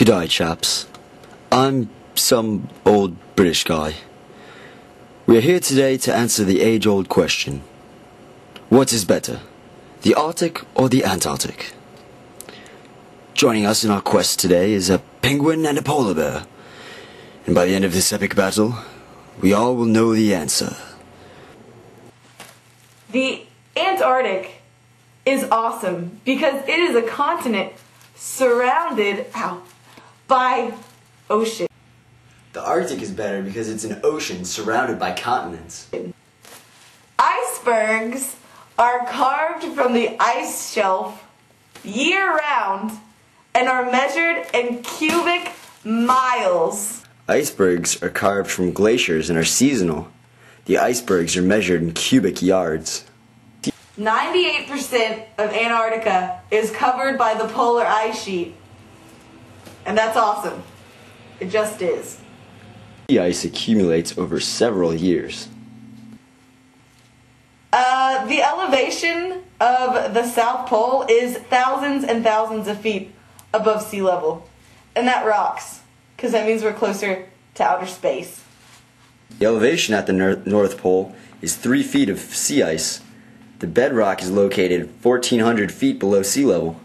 G'day chaps, I'm some old British guy. We are here today to answer the age-old question. What is better, the Arctic or the Antarctic? Joining us in our quest today is a penguin and a polar bear. And by the end of this epic battle, we all will know the answer. The Antarctic is awesome because it is a continent surrounded by ocean. The Arctic is better because it's an ocean surrounded by continents. Icebergs are carved from the ice shelf year-round and are measured in cubic miles. Icebergs are carved from glaciers and are seasonal. The icebergs are measured in cubic yards. 98% of Antarctica is covered by the polar ice sheet. And that's awesome. It just is. The ice accumulates over several years. The elevation of the South Pole is thousands and thousands of feet above sea level. And that rocks, because that means we're closer to outer space. The elevation at the North Pole is 3 feet of sea ice. The bedrock is located 1,400 feet below sea level.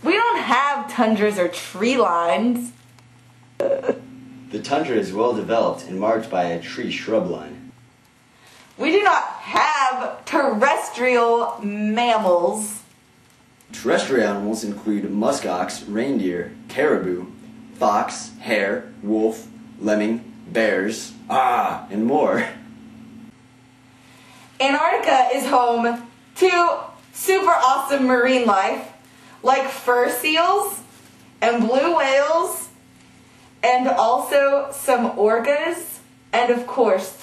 We don't have tundras or tree lines. The tundra is well developed and marked by a tree-shrub line. We do not have terrestrial mammals. Terrestrial animals include muskox, reindeer, caribou, fox, hare, wolf, lemming, bears, and more. Antarctica is home to super awesome marine life like fur seals and blue whales and also some orcas and of course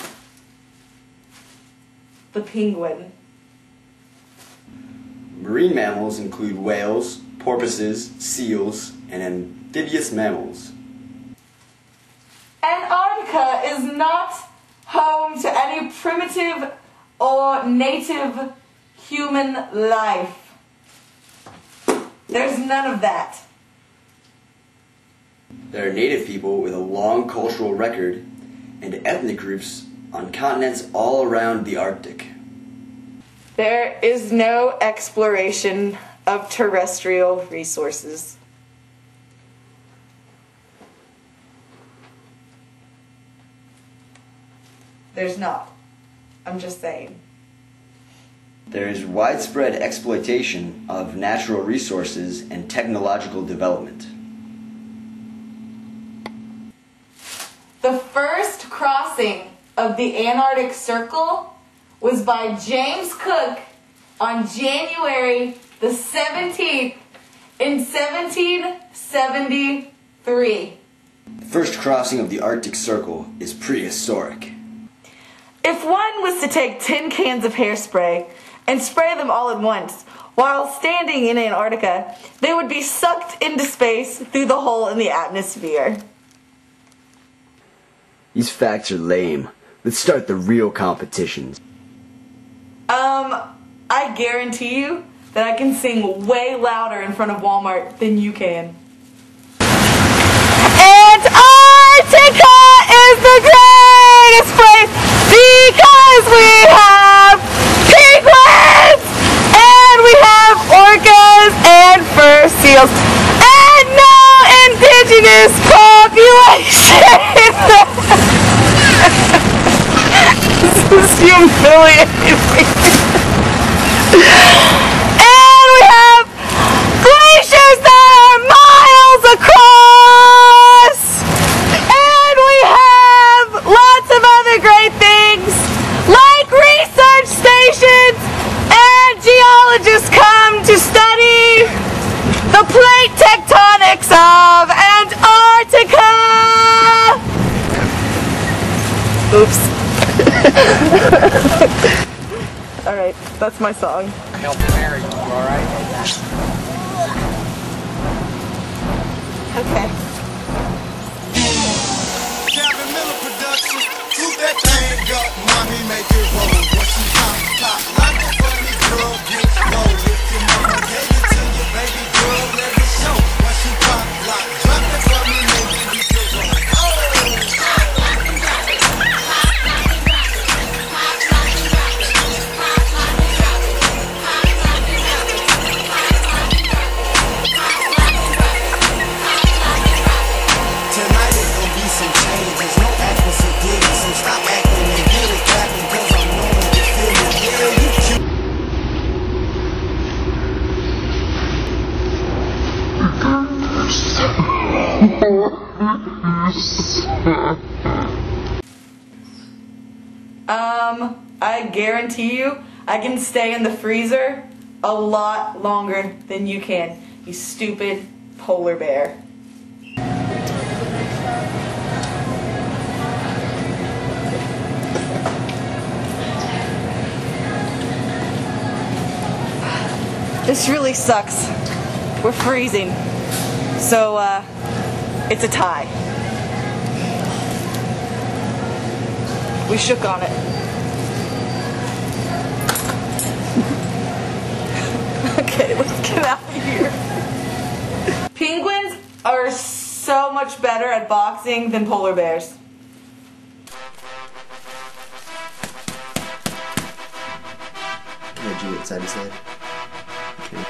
the penguin. Marine mammals include whales, porpoises, seals, and amphibious mammals. Antarctica is not home to any primitive or native human life. There's none of that. There are native people with a long cultural record and ethnic groups on continents all around the Arctic. There is no exploration of terrestrial resources. There's not. I'm just saying. There is widespread exploitation of natural resources and technological development. The first crossing of the Antarctic Circle was by James Cook on January the 17th in 1773. The first crossing of the Arctic Circle is prehistoric. If one was to take 10 cans of hairspray and spray them all at once while standing in Antarctica, they would be sucked into space through the hole in the atmosphere. These facts are lame. Let's start the real competitions. I guarantee you that I can sing way louder in front of Walmart than you can. Antarctica is the greatest place because we have penguins and we have orcas and fur seals and no indigenous population. This is humiliating. And we have glaciers that are miles across. And we have lots of other great things like research stations, and geologists come to study the plate tectonics of Antarctica. Oops. Alright, that's my song. Help marry you, alright? Okay. Kevin Miller production. Shoot that thing up, mommy, make it roll. What she pop, like a funny girl, get low. If your mama gave it to you, baby girl, let it show. What she pop, I guarantee you, I can stay in the freezer a lot longer than you can, you stupid polar bear. This really sucks. We're freezing. So, it's a tie. We shook on it. Okay, let's get out of here. Penguins are so much better at boxing than polar bears. Yeah, Juliet, side to side. Okay.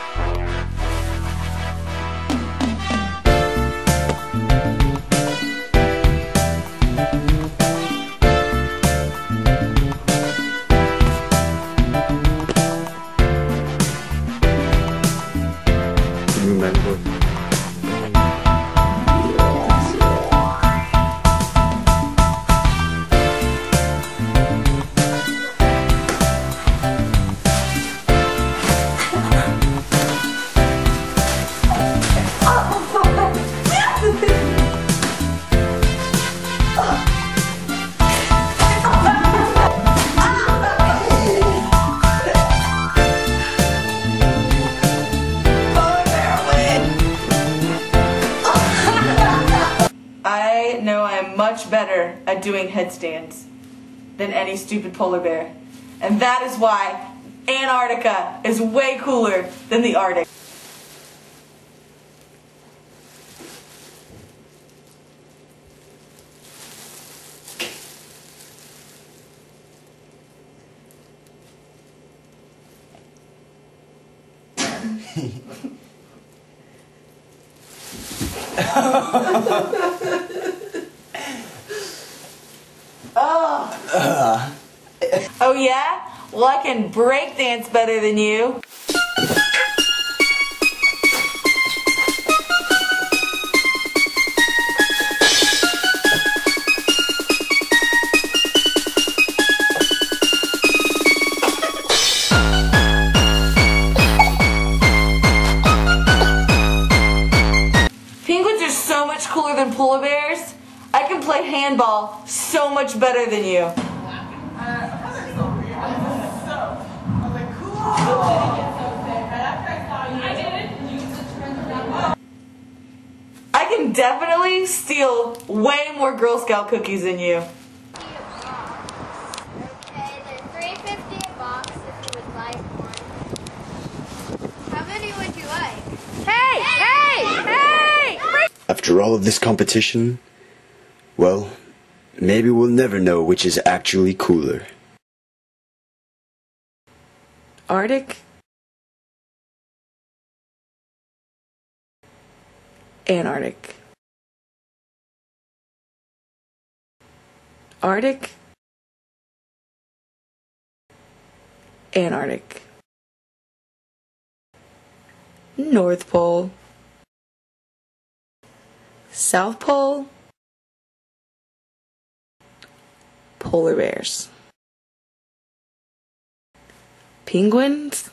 Remember. I know I am much better at doing headstands than any stupid polar bear. And that is why Antarctica is way cooler than the Arctic. Oh yeah? Well, I can break dance better than you. Penguins are so much cooler than polar bears. I can play handball so much better than you. I can definitely steal way more Girl Scout cookies than you. Okay, they're $3.50 a box if you would like one. How many would you like? Hey! After all of this competition, well, maybe we'll never know which is actually cooler. Arctic, Antarctic. Arctic, Antarctic. North Pole, South Pole, polar bears. Penguins,